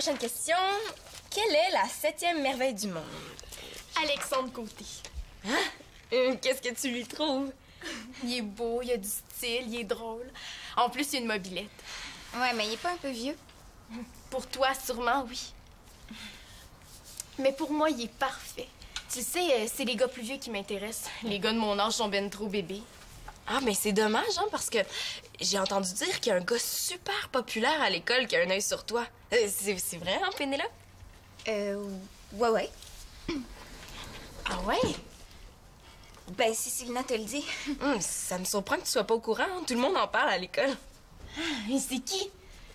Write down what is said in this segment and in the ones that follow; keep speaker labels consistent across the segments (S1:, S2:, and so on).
S1: prochaine question. Quelle est la 7e merveille du monde?
S2: Alexandre Côté.
S1: Hein? Qu'est-ce que tu lui trouves?
S2: Il est beau, il a du style, il est drôle. En plus, il a une mobilette.
S3: Ouais, mais il est pas un peu vieux?
S2: Pour toi, sûrement, oui. Mais pour moi, il est parfait. Tu sais, c'est les gars plus vieux qui m'intéressent. Les gars de mon âge sont ben trop bébés.
S1: Ah, mais c'est dommage, hein, parce que j'ai entendu dire qu'il y a un gars super populaire à l'école qui a un œil sur toi. C'est vrai, hein, Pénélope?
S3: Ouais.
S1: Ah ouais?
S3: Ben, si Célina te le dit.
S1: Ça me surprend que tu sois pas au courant. Hein. Tout le monde en parle à l'école.
S2: Mais c'est qui?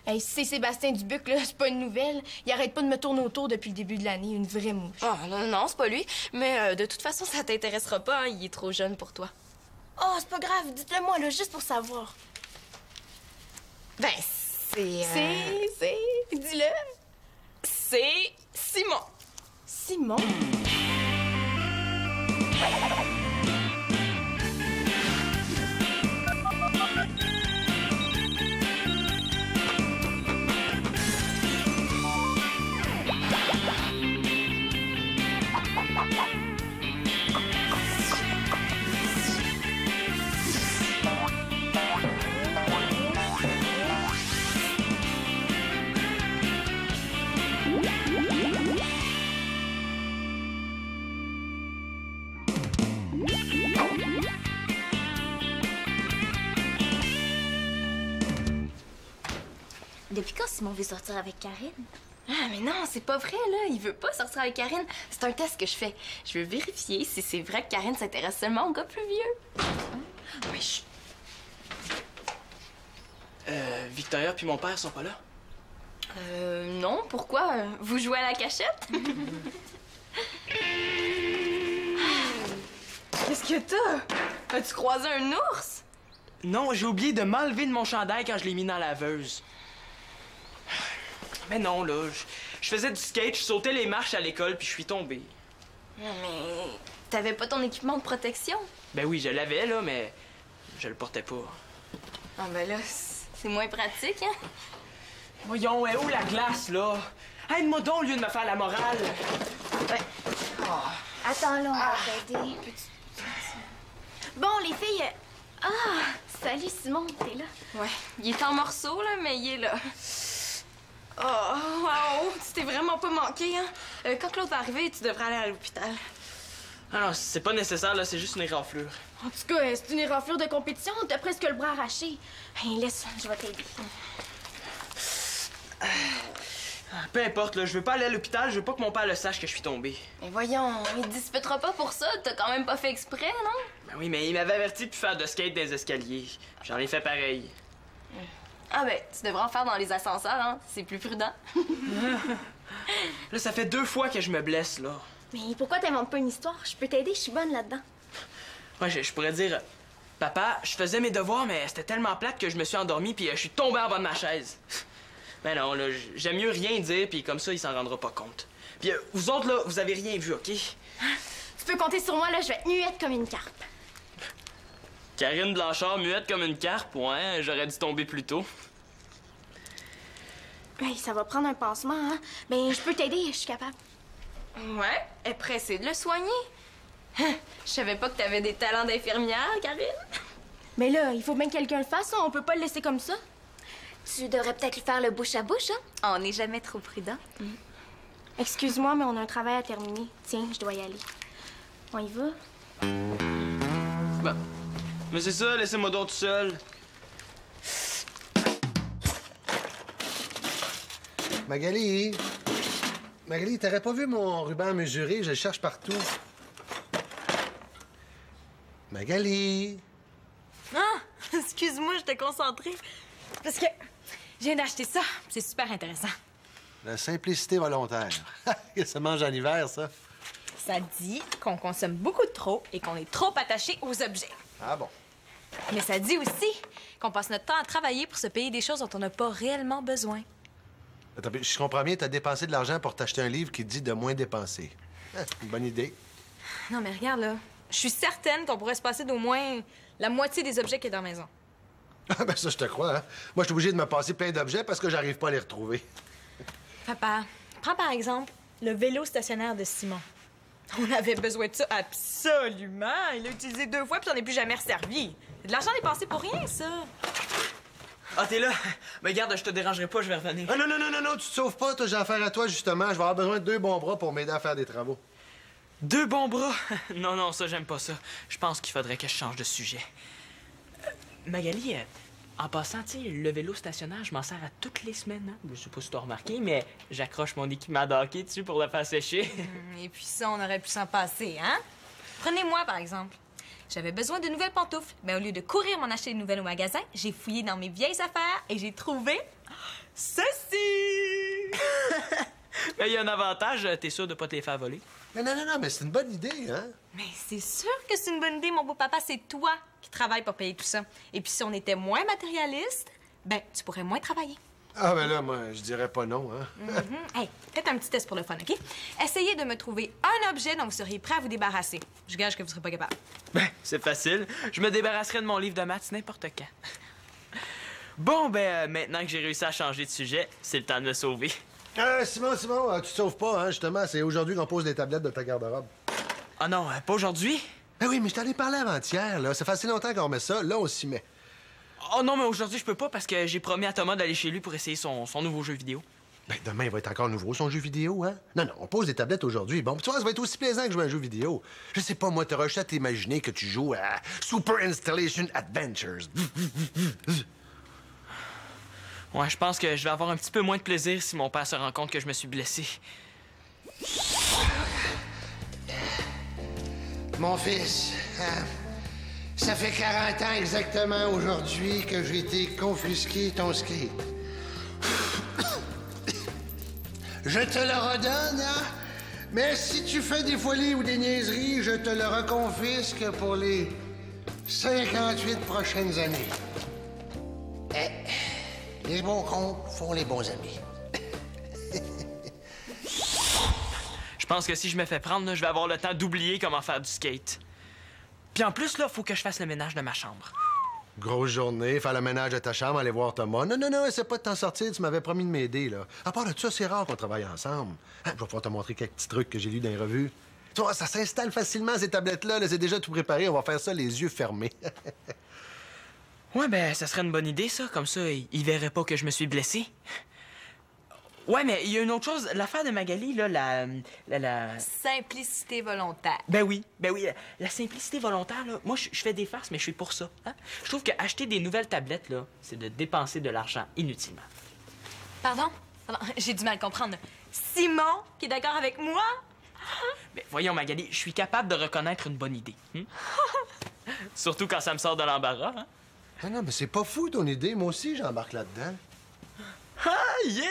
S2: Hey, c'est Sébastien Dubuc, là, c'est pas une nouvelle. Il arrête pas de me tourner autour depuis le début de l'année, une vraie mouche.
S1: Oh, non, c'est pas lui. Mais de toute façon, ça t'intéressera pas, hein. Il est trop jeune pour toi.
S2: Oh, c'est pas grave, dites-le moi, là, juste pour savoir.
S1: Ben, c'est...
S2: Dis-le.
S1: C'est Simon.
S2: Simon?
S3: Depuis quand Simon veut sortir avec Karine?
S1: Ah, mais non, c'est pas vrai, là. Il veut pas sortir avec Karine. C'est un test que je fais. Je veux vérifier si c'est vrai que Karine s'intéresse seulement aux gars plus vieux.
S4: Oui, chut. Victoria puis mon père sont pas là?
S1: Non, pourquoi? Vous jouez à la cachette? Qu'est-ce que t'as? As-tu croisé un ours?
S4: Non, j'ai oublié de m'enlever de mon chandail quand je l'ai mis dans la laveuse. Mais non, là, je faisais du skate, je sautais les marches à l'école puis je suis tombé.
S1: Non, mais t'avais pas ton équipement de protection?
S4: Ben oui, je l'avais, là, mais je le portais pas.
S1: Ah ben là, c'est moins pratique, hein?
S4: Voyons, où la glace, là? Aide-moi donc au lieu de me faire la morale.
S1: Ouais.
S3: Attends, là, on va t'aider.
S2: Bon, les filles... Ah! Salut, Simon, t'es là?
S1: Ouais. Il est en morceaux, là, mais il est là.
S2: Oh, wow! Tu t'es vraiment pas manqué, hein? Quand Claude va arriver, tu devrais aller à l'hôpital.
S4: Ah non, c'est pas nécessaire, là, c'est juste une éraflure.
S2: En tout cas, c'est une éraflure de compétition. T'as presque le bras arraché. Hey, laisse, je vais t'aider.
S4: Peu importe, là, je veux pas aller à l'hôpital, je veux pas que mon père le sache que je suis tombé.
S1: Mais voyons, il te disputera pas pour ça. T'as quand même pas fait exprès, non?
S4: Ben oui, mais il m'avait averti de plus faire de skate dans les escaliers. J'en ai fait pareil.
S1: Ah ben, tu devrais en faire dans les ascenseurs, hein? C'est plus prudent.
S4: Là, ça fait 2 fois que je me blesse, là.
S2: Mais pourquoi t'inventes pas une histoire? Je peux t'aider, je suis bonne là-dedans.
S4: Ouais, je pourrais dire... Papa, je faisais mes devoirs, mais c'était tellement plate que je me suis endormi puis je suis tombé en bas de ma chaise. Mais non, là, j'aime mieux rien dire, puis comme ça, il s'en rendra pas compte. Puis vous autres, là, vous avez rien vu, OK?
S2: Tu peux compter sur moi, là, je vais être muette comme une carpe.
S4: Karine Blanchard, muette comme une carpe, ouais, j'aurais dû tomber plus tôt.
S2: Hey, ça va prendre un pansement, hein? Ben, je peux t'aider, je suis capable.
S1: Ouais, elle est pressée de le soigner. Je savais pas que t'avais des talents d'infirmière, Karine.
S2: Mais là, il faut bien que quelqu'un le fasse, hein? On peut pas le laisser comme ça.
S3: Tu devrais peut-être lui faire le bouche à bouche, hein? On n'est jamais trop prudent.
S2: Excuse-moi, mais on a un travail à terminer. Tiens, je dois y aller. On y va?
S4: Bon. Mais c'est ça, laissez-moi donc tout seul.
S5: Magali! Magali, t'aurais pas vu mon ruban mesuré? Je le cherche partout. Magali!
S6: Ah! Excuse-moi, j'étais concentrée. Parce que je viens d'acheter ça. C'est super intéressant.
S5: La simplicité volontaire. Ça mange en hiver, ça.
S6: Ça dit qu'on consomme beaucoup trop et qu'on est trop attaché aux objets.
S5: Ah bon?
S6: Mais ça dit aussi qu'on passe notre temps à travailler pour se payer des choses dont on n'a pas réellement besoin.
S5: Attends, je comprends bien, t'as dépensé de l'argent pour t'acheter un livre qui te dit de moins dépenser. Une bonne idée.
S6: Non, mais regarde, là. Je suis certaine qu'on pourrait se passer d'au moins la moitié des objets qu'il y a dans la maison.
S5: Ah ben ça, je te crois, hein? Moi, je suis obligé de me passer plein d'objets parce que j'arrive pas à les retrouver.
S6: Papa, prends par exemple le vélo stationnaire de Simon. On avait besoin de ça absolument. Il l'a utilisé 2 fois puis on n'est plus jamais resservi. C'est de l'argent dépensé pour rien, ça.
S4: Ah, t'es là? Mais garde, je te dérangerai pas, je vais revenir.
S5: Ah, non, tu te sauves pas, toi, j'ai affaire à toi, justement. Je vais avoir besoin de 2 bons bras pour m'aider à faire des travaux.
S4: 2 bons bras? Non, ça, j'aime pas ça. Je pense qu'il faudrait que je change de sujet. Magali, en passant, tu sais, le vélo stationnaire, je m'en sers à toutes les semaines. Hein? Je sais pas si t'as remarqué, mais j'accroche mon équipement de hockey dessus pour le faire sécher.
S6: Et puis ça, on aurait pu s'en passer, hein? Prenez-moi, par exemple. J'avais besoin de nouvelles pantoufles. Mais au lieu de courir m'en acheter de nouvelles au magasin, j'ai fouillé dans mes vieilles affaires et j'ai trouvé ceci!
S4: Mais il y a un avantage, t'es sûr de pas te les faire voler?
S5: Non, mais c'est une bonne idée, hein?
S6: Mais c'est sûr que c'est une bonne idée, mon beau papa. C'est toi qui travailles pour payer tout ça. Et puis si on était moins matérialiste, ben, tu pourrais moins travailler.
S5: Ah, ben là, moi, je dirais pas non, hein?
S6: Hey, faites un petit test pour le fun, OK? Essayez de me trouver un objet dont vous seriez prêt à vous débarrasser. Je gage que vous serez pas capable.
S4: Ben, c'est facile. Je me débarrasserai de mon livre de maths n'importe quand. Bon, ben, maintenant que j'ai réussi à changer de sujet, c'est le temps de me sauver.
S5: Simon, tu te sauves pas, hein, justement. C'est aujourd'hui qu'on pose les tablettes de ta garde-robe.
S4: Ah non, pas aujourd'hui.
S5: Ben oui, mais je t'en ai parlé avant-hier, là. Ça fait assez longtemps qu'on remet ça. Là, on s'y met.
S4: Oh non, mais aujourd'hui, je peux pas parce que j'ai promis à Thomas d'aller chez lui pour essayer son nouveau jeu vidéo.
S5: Ben, demain, il va être encore nouveau, son jeu vidéo, hein? Non, on pose des tablettes aujourd'hui. Bon, tu vois, ça va être aussi plaisant que jouer à un jeu vidéo. Je sais pas, moi, t'auras juste à t'imaginer que tu joues à Super Installation Adventures.
S4: Ouais, je pense que je vais avoir un petit peu moins de plaisir si mon père se rend compte que je me suis blessé.
S7: Mon fils, ça fait 40 ans exactement aujourd'hui que j'ai été confisqué ton skate. Je te le redonne, hein? Mais si tu fais des folies ou des niaiseries, je te le reconfisque pour les 58 prochaines années. Les bons comptes font les bons amis.
S4: Je pense que si je me fais prendre, là, je vais avoir le temps d'oublier comment faire du skate. Puis en plus, là, faut que je fasse le ménage de ma chambre.
S5: Grosse journée, faire le ménage de ta chambre, aller voir Thomas. Non, essaie pas de t'en sortir, tu m'avais promis de m'aider, là. À part de ça, c'est rare qu'on travaille ensemble. Hein, je vais pouvoir te montrer quelques petits trucs que j'ai lus dans les revues. Tu vois, ça s'installe facilement, ces tablettes-là. Là, c'est déjà tout préparé, on va faire ça les yeux fermés.
S4: Ouais, ben, ça serait une bonne idée, ça. Comme ça, il verrait pas que je me suis blessé. Ouais, mais il y a une autre chose. L'affaire de Magali, là, la...
S6: Simplicité volontaire.
S4: Ben oui. La simplicité volontaire, là, moi, je fais des farces, mais je suis pour ça. Hein? Je trouve qu'acheter des nouvelles tablettes, là, c'est de dépenser de l'argent inutilement.
S6: Pardon? J'ai du mal comprendre. Simon, qui est d'accord avec moi?
S4: Ben, voyons, Magali, je suis capable de reconnaître une bonne idée. Surtout quand ça me sort de l'embarras, hein?
S5: Ah non, mais c'est pas fou, ton idée. Moi aussi, j'embarque là-dedans.
S4: Ah, yeah!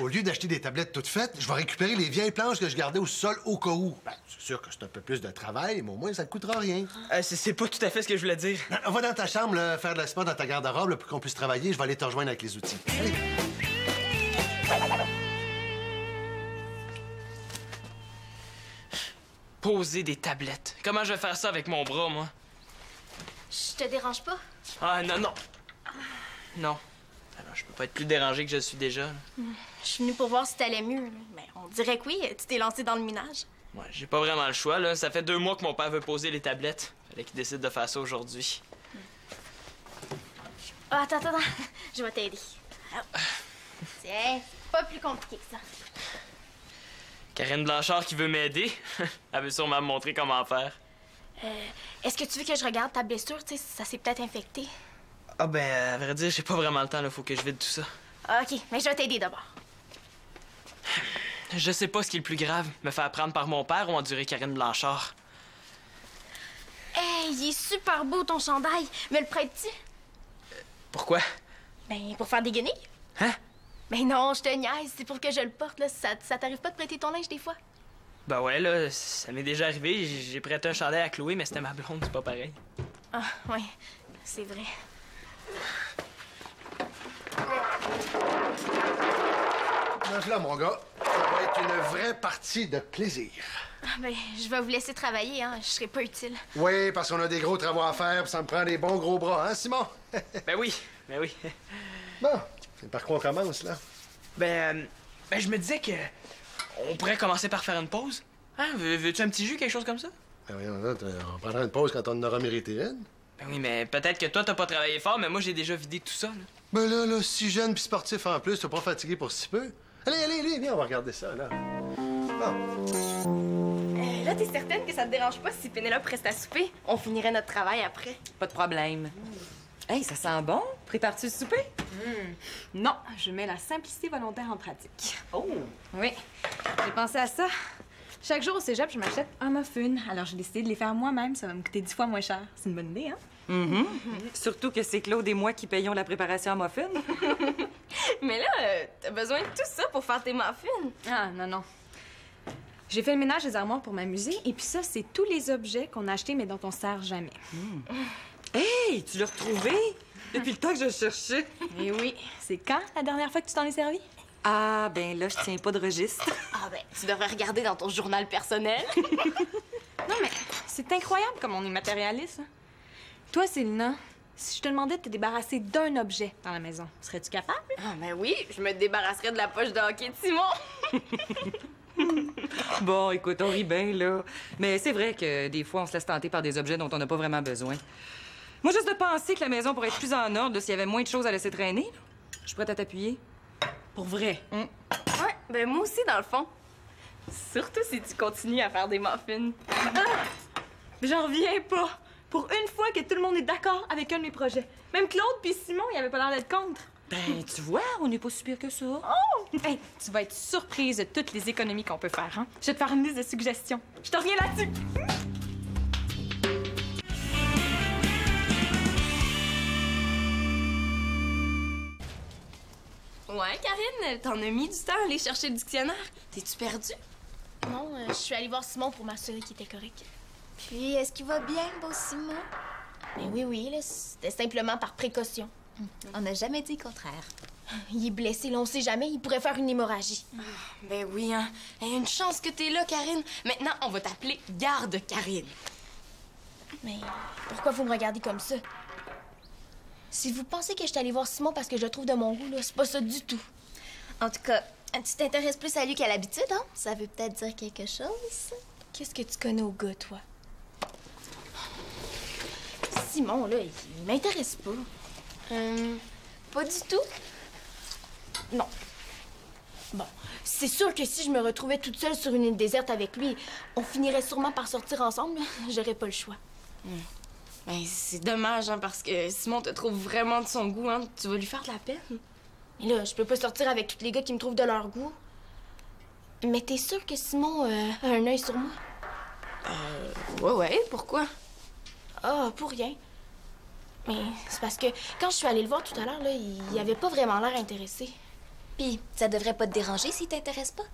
S5: Au lieu d'acheter des tablettes toutes faites, je vais récupérer les vieilles planches que je gardais au sol au cas où. Ben, c'est sûr que c'est un peu plus de travail, mais au moins, ça te coûtera rien.
S4: C'est pas tout à fait ce que je voulais dire.
S5: On va dans ta chambre, là, faire de la sport dans ta garde-robe là, pour qu'on puisse travailler. Je vais aller te rejoindre avec les outils. Allez.
S4: Poser des tablettes. Comment je vais faire ça avec mon bras, moi?
S1: Je te dérange pas?
S4: Ah, non. Non. Alors, je peux pas être plus dérangé que je le suis déjà.
S1: Je suis venue pour voir si t'allais mieux. Mais on dirait que oui, tu t'es lancé dans le minage.
S4: Ouais, j'ai pas vraiment le choix, là. Ça fait 2 mois que mon père veut poser les tablettes. Fallait qu'il décide de faire ça aujourd'hui.
S1: Ah, attends. Je vais t'aider. Tiens, c'est pas plus compliqué que ça.
S4: Karine Blanchard qui veut m'aider. Elle veut sûrement me montrer comment faire.
S1: Est-ce que tu veux que je regarde ta blessure? Tu sais, ça s'est peut-être infecté.
S4: Ah ben, à vrai dire, j'ai pas vraiment le temps, là. Faut que je vide tout ça.
S1: OK, mais je vais t'aider d'abord.
S4: Je sais pas ce qui est le plus grave. Me faire prendre par mon père ou endurer Karine Blanchard.
S1: Hey, il est super beau ton chandail. Me le prêtes-tu?
S4: Pourquoi?
S1: Ben, pour faire des guenilles.
S4: Hein?
S1: Ben non, je te niaise. C'est pour que je le porte, là. Ça t'arrive pas de prêter ton linge des fois?
S4: Ben ouais, là, ça m'est déjà arrivé. J'ai prêté un chandail à Chloé, mais c'était ma blonde, c'est pas pareil.
S1: Ah, ouais, c'est vrai.
S5: Donc là, mon gars, ça va être une vraie partie de plaisir.
S1: Ah, ben, je vais vous laisser travailler, hein. Je serai pas utile.
S5: Oui, parce qu'on a des gros travaux à faire, puis ça me prend des bons gros bras, hein, Simon?
S4: Ben oui.
S5: Bon, c'est par quoi on commence, là?
S4: Ben, Ben, je me disais que on pourrait commencer par faire une pause. Hein? Veux-tu un petit jus, quelque chose comme ça?
S5: Ben voyons, là, on prendra une pause quand on en aura mérité une.
S4: Ben oui, mais peut-être que toi, t'as pas travaillé fort, mais moi, j'ai déjà vidé tout ça, là.
S5: Ben là, si jeune puis sportif en plus, t'es pas fatigué pour si peu. Allez, viens, on va regarder ça, là. Bon.
S1: Là, t'es certaine que ça te dérange pas si Pénélope reste à souper? On finirait notre travail après.
S8: Pas de problème. Hey, ça sent bon. Prépares-tu le souper?
S6: Non, je mets la simplicité volontaire en pratique.
S8: Oh!
S6: Oui, j'ai pensé à ça. Chaque jour au cégep, je m'achète un muffin. Alors, j'ai décidé de les faire moi-même. Ça va me coûter 10 fois moins cher. C'est une bonne idée, hein?
S8: Surtout que c'est Claude et moi qui payons la préparation à muffin.
S1: Mais là, t'as besoin de tout ça pour faire tes muffins.
S6: Ah, non. J'ai fait le ménage des armoires pour m'amuser. Et puis ça, c'est tous les objets qu'on a achetés mais dont on se sert jamais.
S8: Hey, tu l'as retrouvé? Depuis le temps que je le cherchais.
S6: Eh oui. C'est quand la dernière fois que tu t'en es servi?
S8: Ah, ben là, je tiens pas de registre.
S1: Ah ben, tu devrais regarder dans ton journal personnel.
S6: Non, mais c'est incroyable comme on est matérialiste. Hein? Toi, Célina, si je te demandais de te débarrasser d'un objet dans la maison, serais-tu capable?
S1: Ah ben oui, je me débarrasserais de la poche de hockey de Simon.
S8: Bon, écoute, on rit bien, là. Mais c'est vrai que des fois, on se laisse tenter par des objets dont on n'a pas vraiment besoin. Moi, juste de penser que la maison pourrait être plus en ordre s'il y avait moins de choses à laisser traîner, là. Je suis prête à t'appuyer. Pour vrai.
S1: Ouais, ben moi aussi, dans le fond. Surtout si tu continues à faire des muffins.
S6: J'en reviens pas. Pour une fois que tout le monde est d'accord avec un de mes projets. Même Claude puis Simon, ils avaient pas l'air d'être contre.
S8: Ben, tu vois, on n'est pas si pire que ça.
S6: Oh! Hey, tu vas être surprise de toutes les économies qu'on peut faire, hein? Je vais te faire une liste de suggestions. Je te reviens là-dessus.
S1: Ouais, Karine, t'en as mis du temps à aller chercher le dictionnaire. T'es-tu perdue?
S2: Non, je suis allée voir Simon pour m'assurer qu'il était correct.
S3: Puis, est-ce qu'il va bien, beau Simon?
S2: Mais oui, là, c'était simplement par précaution.
S3: On n'a jamais dit le contraire.
S2: Il est blessé, là, on sait jamais, il pourrait faire une hémorragie.
S1: Ben oui, hein. Hey, une chance que t'es là, Karine. Maintenant, on va t'appeler Garde Karine.
S2: Mais pourquoi vous me regardez comme ça? Si vous pensez que je suis allée voir Simon parce que je le trouve de mon goût, là, c'est pas ça du tout.
S3: En tout cas, tu t'intéresses plus à lui qu'à l'habitude, hein? Ça veut peut-être dire quelque chose?
S2: Qu'est-ce que tu connais au gars, toi? Simon, là, il m'intéresse pas.
S1: Pas du tout.
S2: Non. Bon, c'est sûr que si je me retrouvais toute seule sur une île déserte avec lui, on finirait sûrement par sortir ensemble. J'aurais pas le choix.
S1: Ben, c'est dommage, hein, parce que Simon te trouve vraiment de son goût, hein. Tu vas lui faire de la peine.
S2: Mais là, je peux pas sortir avec tous les gars qui me trouvent de leur goût. Mais t'es sûr que Simon a un œil sur moi?
S1: Ouais, pourquoi?
S2: Ah, pour rien. Mais c'est parce que quand je suis allée le voir tout à l'heure, là, il avait pas vraiment l'air intéressé.
S3: Puis, ça devrait pas te déranger s'il t'intéresse pas?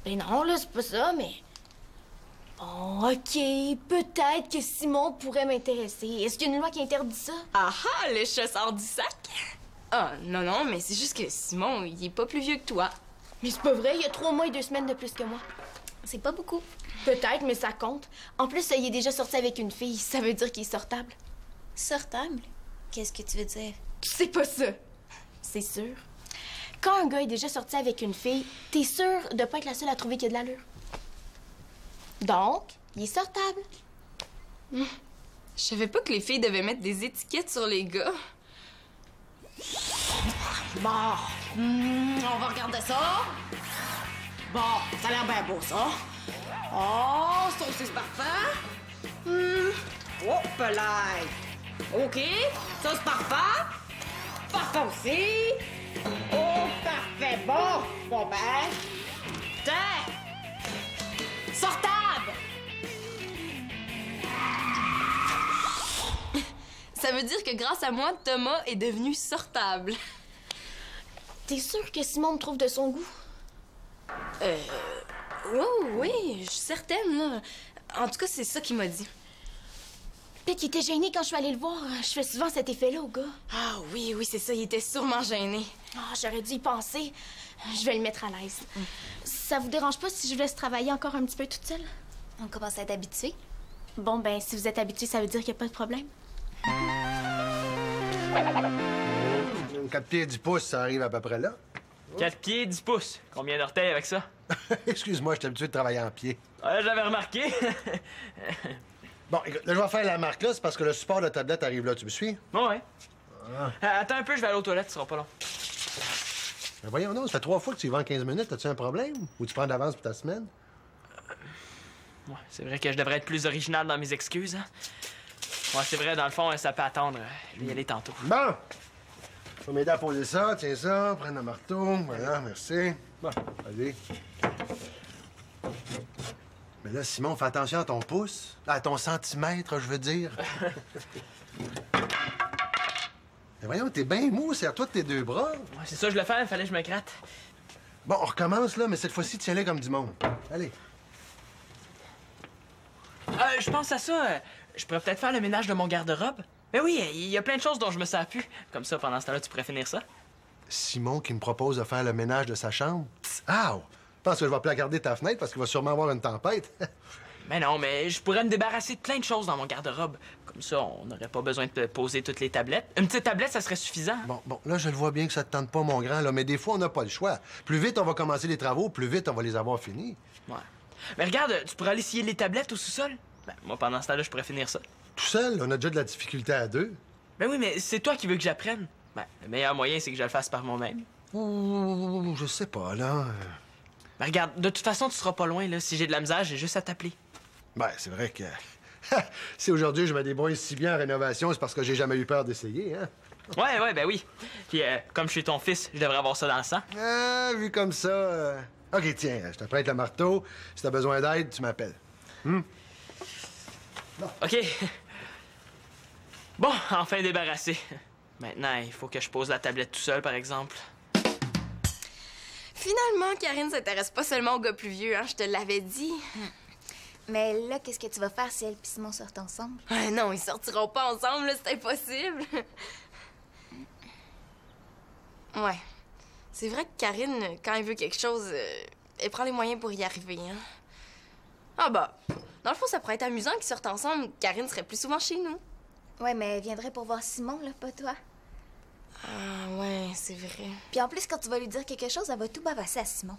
S2: Ben non, là, c'est pas ça, mais... Bon, OK, peut-être que Simon pourrait m'intéresser. Est-ce qu'il y a une loi qui interdit ça?
S1: Ah ah, le chat sort du sac! Ah, non, mais c'est juste que Simon, il est pas plus vieux que toi.
S2: Mais c'est pas vrai, il y a 3 mois et 2 semaines de plus que moi.
S3: C'est pas beaucoup.
S2: Peut-être, mais ça compte. En plus, il est déjà sorti avec une fille. Ça veut dire qu'il est sortable.
S3: Sortable? Qu'est-ce que tu veux dire?
S2: C'est pas ça. C'est sûr. Quand un gars est déjà sorti avec une fille, t'es sûr de pas être la seule à trouver qu'il y a de l'allure. Donc, il est sortable.
S1: Je savais pas que les filles devaient mettre des étiquettes sur les gars.
S9: Bon, on va regarder ça. Bon, ça a l'air bien beau, ça. Oh, ça aussi, c'est parfait. Hop là. OK, ça, c'est parfait. Parfait aussi. Oh, parfait. Bon, ben. Tiens. Sortable.
S1: Ça veut dire que grâce à moi, Thomas est devenu sortable.
S2: T'es sûr que Simon me trouve de son goût?
S1: Oui, je suis certaine, là. En tout cas, c'est ça qu'il m'a dit.
S2: Peut-être qu'il était gêné quand je suis allée le voir. Je fais souvent cet effet-là au gars.
S1: Ah oui, c'est ça, il était sûrement gêné.
S2: Ah, j'aurais dû y penser. Je vais le mettre à l'aise. Ça vous dérange pas si je vous laisse travailler encore un petit peu toute seule?
S3: On commence à être habitué.
S2: Bon, ben, si vous êtes habitué, ça veut dire qu'il n'y a pas de problème.
S5: Une 4 pieds 10 pouces, ça arrive à peu près là.
S4: 4 pieds, 10 pouces. Combien d'orteils avec ça?
S5: Excuse-moi, je suis habitué de travailler en pied.
S4: Ouais, j'avais remarqué.
S5: Bon, écoute, là, je vais faire la marque là, c'est parce que le support de tablette arrive là. Tu me suis?
S4: Bon, ouais. Attends un peu, je vais aller aux toilettes, ce sera pas long.
S5: Ben voyons donc, ça fait 3 fois que tu y vas en 15 minutes. As-tu un problème? Ou tu prends d'avance pour ta semaine?
S4: Ouais, c'est vrai que je devrais être plus original dans mes excuses, hein? Ouais, c'est vrai, dans le fond, ça peut attendre. Je vais y aller tantôt.
S5: Bon! Faut m'aider à poser ça, tiens ça, prendre un marteau. Voilà, merci. Bon, allez. Mais là, Simon, fais attention à ton pouce. À ton centimètre, je veux dire. Mais voyons, t'es bien mou, serre-toi de tes 2 bras.
S4: Ouais, c'est ça, je le fais, il fallait que je me gratte.
S5: Bon, on recommence, là, mais cette fois-ci, tiens-les comme du monde. Allez.
S4: Je pense à ça. Je pourrais peut-être faire le ménage de mon garde-robe. Mais oui, il y a plein de choses dont je me sers plus. Comme ça, pendant ce temps-là, tu pourrais finir ça.
S5: Simon qui me propose de faire le ménage de sa chambre. Ah! Je pense que je vais placarder ta fenêtre parce qu'il va sûrement avoir une tempête.
S4: Mais non, mais je pourrais me débarrasser de plein de choses dans mon garde-robe. Comme ça, on n'aurait pas besoin de poser toutes les tablettes. Une petite tablette, ça serait suffisant.
S5: Bon, là, je le vois bien que ça te tente pas, mon grand, là, mais des fois, on n'a pas le choix. Plus vite on va commencer les travaux, plus vite on va les avoir finis.
S4: Ouais. Mais regarde, tu pourrais aller scier les tablettes au sous-sol. Ben, moi, pendant ce temps-là, je pourrais finir ça.
S5: Tout seul, on a déjà de la difficulté à 2.
S4: Ben oui, mais c'est toi qui veux que j'apprenne. Ben, le meilleur moyen, c'est que je le fasse par moi-même.
S5: Ouh, je sais pas, là.
S4: Ben regarde, de toute façon, tu seras pas loin, là. Si j'ai de la misère, j'ai juste à t'appeler.
S5: Ben, c'est vrai que... si aujourd'hui je me débrouille si bien en rénovation, c'est parce que j'ai jamais eu peur d'essayer, hein?
S4: Ouais, ben oui. Puis, comme je suis ton fils, je devrais avoir ça dans le sang.
S5: Ah, vu comme ça... OK, tiens, je te prête le marteau. Si t'as besoin d'aide, tu m'appelles.
S4: OK. Bon, enfin débarrassé. Maintenant, il faut que je pose la tablette tout seul, par exemple.
S1: Finalement, Karine s'intéresse pas seulement aux gars plus vieux, hein, je te l'avais dit.
S3: Mais là, qu'est-ce que tu vas faire si elle et Simon sortent ensemble?
S1: Non, ils sortiront pas ensemble, là, c'est impossible. Ouais. C'est vrai que Karine, quand elle veut quelque chose, elle prend les moyens pour y arriver, hein. Ah bah, dans le fond, ça pourrait être amusant qu'ils sortent ensemble. Karine serait plus souvent chez nous.
S3: Ouais, mais elle viendrait pour voir Simon, là, pas toi.
S1: Ah ouais, c'est vrai.
S3: Puis en plus, quand tu vas lui dire quelque chose, elle va tout bavasser à Simon.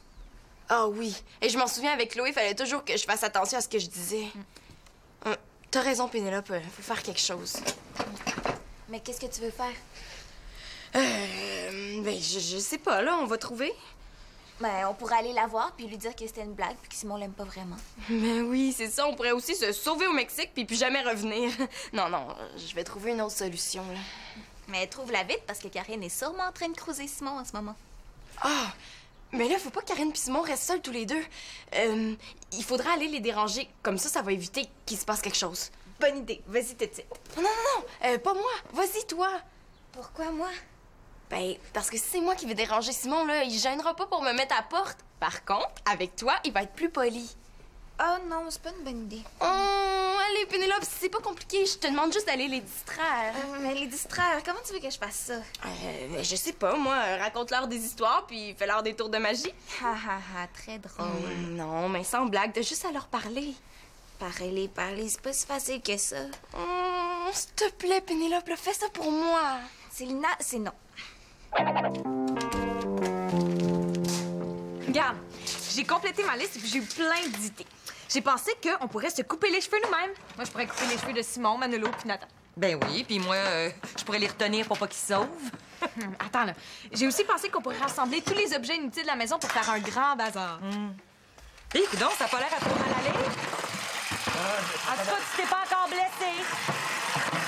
S1: Ah oui. Et je m'en souviens avec Chloé, il fallait toujours que je fasse attention à ce que je disais. T'as raison, Pénélope. Faut faire quelque chose.
S3: Mais qu'est-ce que tu veux faire?
S1: Ben, je sais pas, là, on va trouver.
S3: Ben, on pourrait aller la voir puis lui dire que c'était une blague puis que Simon l'aime pas vraiment.
S1: Ben oui, c'est ça. On pourrait aussi se sauver au Mexique puis plus jamais revenir. Non, je vais trouver une autre solution, là.
S3: Mais trouve-la vite parce que Karine est sûrement en train de cruiser Simon en ce moment.
S1: Ah! Mais là, faut pas que Karine et Simon restent seuls tous les deux. Il faudra aller les déranger. Comme ça va éviter qu'il se passe quelque chose.
S3: Bonne idée. Vas-y, Tétite.
S1: Non, pas moi. Vas-y, toi.
S3: Pourquoi moi?
S1: Ben, parce que si c'est moi qui vais déranger Simon, là, il gênera pas pour me mettre à la porte. Par contre, avec toi, il va être plus poli.
S3: Oh non, c'est pas une bonne idée.
S1: Oh, allez, Pénélope, c'est pas compliqué. Je te demande juste d'aller les distraire.
S3: Mais les distraire, comment tu veux que je fasse ça?
S1: Je sais pas, moi. Raconte-leur des histoires, puis fais-leur des tours de magie.
S3: Ha ha ha, très drôle.
S1: Non, mais sans blague, t'as juste à leur parler.
S3: Parler, c'est pas si facile que ça.
S1: S'il te plaît, Pénélope, là, fais ça pour moi.
S3: Célina, c'est non.
S6: Regarde, j'ai complété ma liste et puis j'ai eu plein d'idées. J'ai pensé qu'on pourrait se couper les cheveux nous-mêmes. Moi, je pourrais couper les cheveux de Simon, Manolo puis Nathan.
S8: Ben oui, puis moi, je pourrais les retenir pour pas qu'ils se sauvent.
S6: Attends, là. J'ai aussi pensé qu'on pourrait rassembler tous les objets inutiles de la maison pour faire un grand bazar.
S8: Hé, donc, ça a pas l'air à trop mal aller. En tout cas, tu t'es pas encore blessé.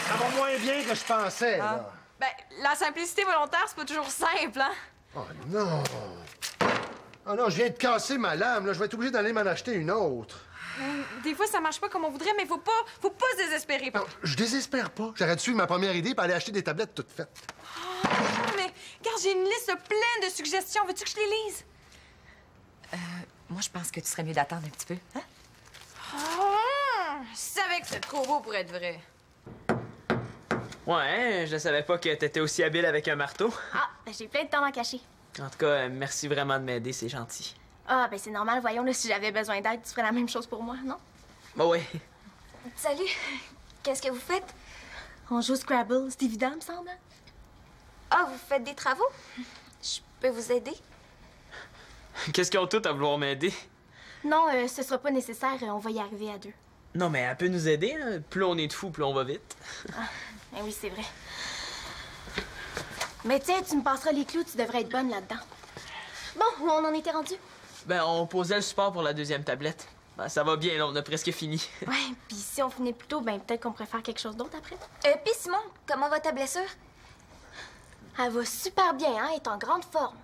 S5: Ça va moins bien que je pensais, là.
S6: Ben, la simplicité volontaire, c'est pas toujours simple, hein?
S5: Oh non! Oh non, je viens de casser ma lame, là. Je vais être obligé d'aller m'en acheter une autre.
S6: Des fois, ça marche pas comme on voudrait, mais faut pas se désespérer.
S5: Non, je désespère pas. J'aurais dû suivre ma première idée et aller acheter des tablettes toutes faites.
S6: Mais, regarde, j'ai une liste pleine de suggestions. Veux-tu que je les lise?
S8: Moi, je pense que tu serais mieux d'attendre un petit peu, hein?
S6: Je savais que c'était trop beau pour être vrai.
S4: Ouais, je savais pas que t'étais aussi habile avec un marteau.
S3: Ah, ben j'ai plein de temps à cacher.
S4: En tout cas, merci vraiment de m'aider, c'est gentil.
S3: Ah, ben c'est normal, voyons, là, si j'avais besoin d'aide, tu ferais la même chose pour moi, non?
S4: Bah ouais.
S3: Salut, qu'est-ce que vous faites?
S6: On joue au Scrabble, c'est évident, me semble.
S3: Ah, vous faites des travaux? Je peux vous aider?
S4: Qu'est-ce qu'ils ont tout à vouloir m'aider?
S2: Non, ce sera pas nécessaire. On va y arriver à 2.
S4: Non, mais elle peut nous aider. Hein? Plus on est de fous, plus on va vite.
S2: Ben oui, c'est vrai. Mais tiens, tu me passeras les clous, tu devrais être bonne là-dedans. Bon, où on en était rendu?
S4: Ben, on posait le support pour la deuxième tablette. Ben, ça va bien, là, on a presque fini.
S2: Ouais, puis si on finit plus tôt, ben peut-être qu'on pourrait faire quelque chose d'autre après.
S3: Puis Simon, comment va ta blessure?
S2: Elle va super bien, hein? Elle est en grande forme.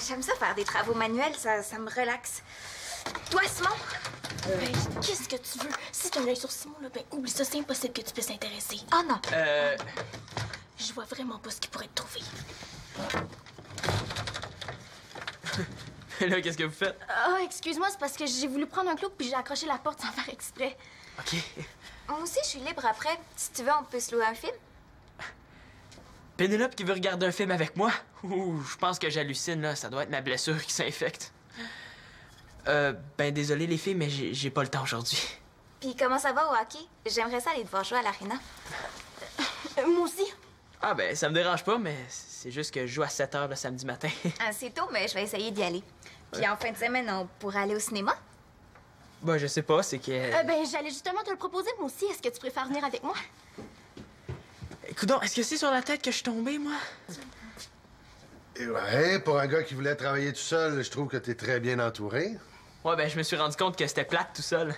S3: J'aime ça faire des travaux manuels, ça me relaxe. Toi, Simon?
S2: Ben, qu'est-ce que tu veux? Si t'as un œil sur Simon, là, ben oublie ça, c'est impossible que tu puisses t'intéresser.
S3: Oh non.
S2: Je vois vraiment pas ce qu'il pourrait te trouver.
S4: Là, qu'est-ce que vous faites?
S2: Ah, excuse-moi, c'est parce que j'ai voulu prendre un clou puis j'ai accroché la porte sans faire exprès.
S4: OK.
S3: Moi aussi, je suis libre après. Si tu veux, on peut se louer un film.
S4: Pénélope qui veut regarder un film avec moi? Ouh, je pense que j'hallucine, là. Ça doit être ma blessure qui s'infecte. Ben désolé les filles, mais j'ai pas le temps aujourd'hui.
S3: Puis comment ça va au hockey? J'aimerais ça aller te voir jouer à l'aréna.
S2: Moi aussi.
S4: Ah ben, ça me dérange pas, mais c'est juste que je joue à 7 h le samedi matin.
S3: C'est tôt, mais je vais essayer d'y aller. Puis en fin de semaine, on pourra aller au cinéma?
S4: Ben, je sais pas, c'est que...
S2: Ben, j'allais justement te le proposer, moi aussi. Est-ce que tu préfères venir avec moi?
S4: Coudonc, est-ce que c'est sur la tête que je suis tombée, moi?
S5: Et ouais, pour un gars qui voulait travailler tout seul, je trouve que t'es très bien entouré.
S4: Ouais, ben, je me suis rendu compte que c'était plate tout seul.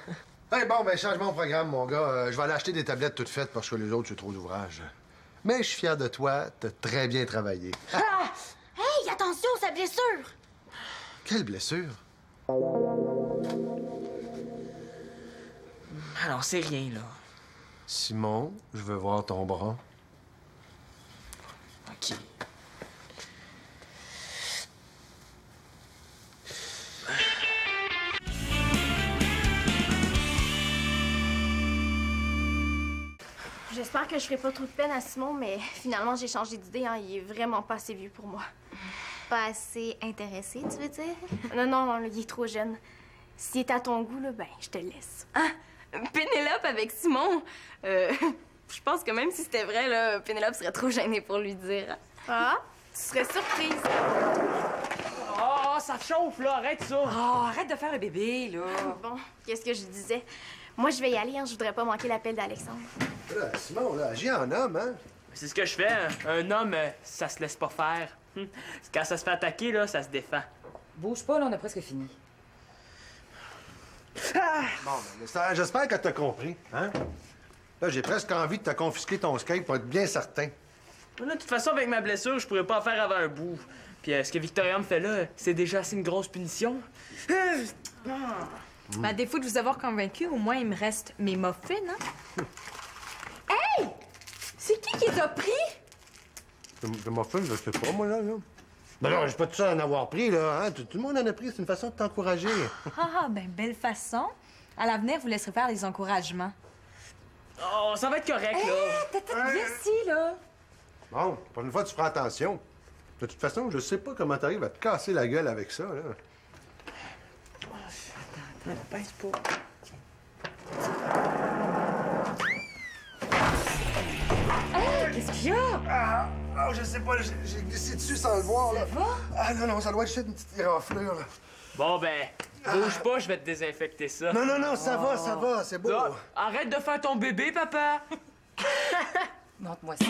S5: Hey, bon, ben, change mon programme, mon gars. Je vais aller acheter des tablettes toutes faites parce que les autres, c'est trop d'ouvrage. Mais je suis fier de toi, t'as très bien travaillé.
S2: Ah! Hey, attention, sa blessure!
S5: Quelle blessure?
S4: Alors, c'est rien, là.
S5: Simon, je veux voir ton bras.
S4: OK.
S2: J'espère que je ferai pas trop de peine à Simon, mais finalement, j'ai changé d'idée. Hein. Il est vraiment pas assez vieux pour moi.
S3: Pas assez intéressé, tu veux dire?
S2: Non, non, là, il est trop jeune. S'il est à ton goût, là, ben, je te laisse.
S1: Ah, Pénélope avec Simon. Je pense que même si c'était vrai, là, Pénélope serait trop gênée pour lui dire.
S2: Ah, tu serais surprise.
S4: Oh, ça chauffe, là! Arrête ça!
S8: Oh, arrête de faire un bébé, là.
S2: Bon, qu'est-ce que je disais? Moi, je vais y aller, hein. Je voudrais pas manquer l'appel d'Alexandre.
S5: Là, Simon, là, agis en homme, hein?
S4: C'est ce que je fais. Hein. Un homme, ça se laisse pas faire. Quand ça se fait attaquer, là, ça se défend.
S8: Bouge pas, là, on a presque fini.
S5: Bon, ben, j'espère que t'as compris, hein? Là, j'ai presque envie de te confisquer ton skate pour être bien certain.
S4: Là, de toute façon, avec ma blessure, je pourrais pas en faire avant un bout. Puis ce que Victoria me fait là, c'est déjà assez une grosse punition.
S6: À défaut de vous avoir convaincu, au moins, il me reste mes muffins, hein? Hey! C'est qui t'a pris?
S5: Je m'en fais, je sais pas, moi, là. Ben non, j'ai pas tout ça à en avoir pris, là, hein? Tout le monde en a pris, c'est une façon de t'encourager.
S6: Ben, belle façon. À l'avenir, vous laisserez faire des encouragements.
S4: Oh, ça va être correct, là.
S6: Viens ici, là.
S5: Bon, pour une fois, tu feras attention. De toute façon, je sais pas comment t'arrives à te casser la gueule avec ça, là.
S4: Pince pas.
S6: Qu'est-ce qu'il y a?
S5: Ah, je sais pas, j'ai glissé dessus sans le voir, là.
S6: Ça va?
S5: Ah, non, ça doit être juste une petite éraflure, là.
S4: Bon, ben, bouge pas, je vais te désinfecter ça.
S5: Non, ça va, c'est beau.
S4: Là, arrête de faire ton bébé, papa!
S8: Montre-moi ça.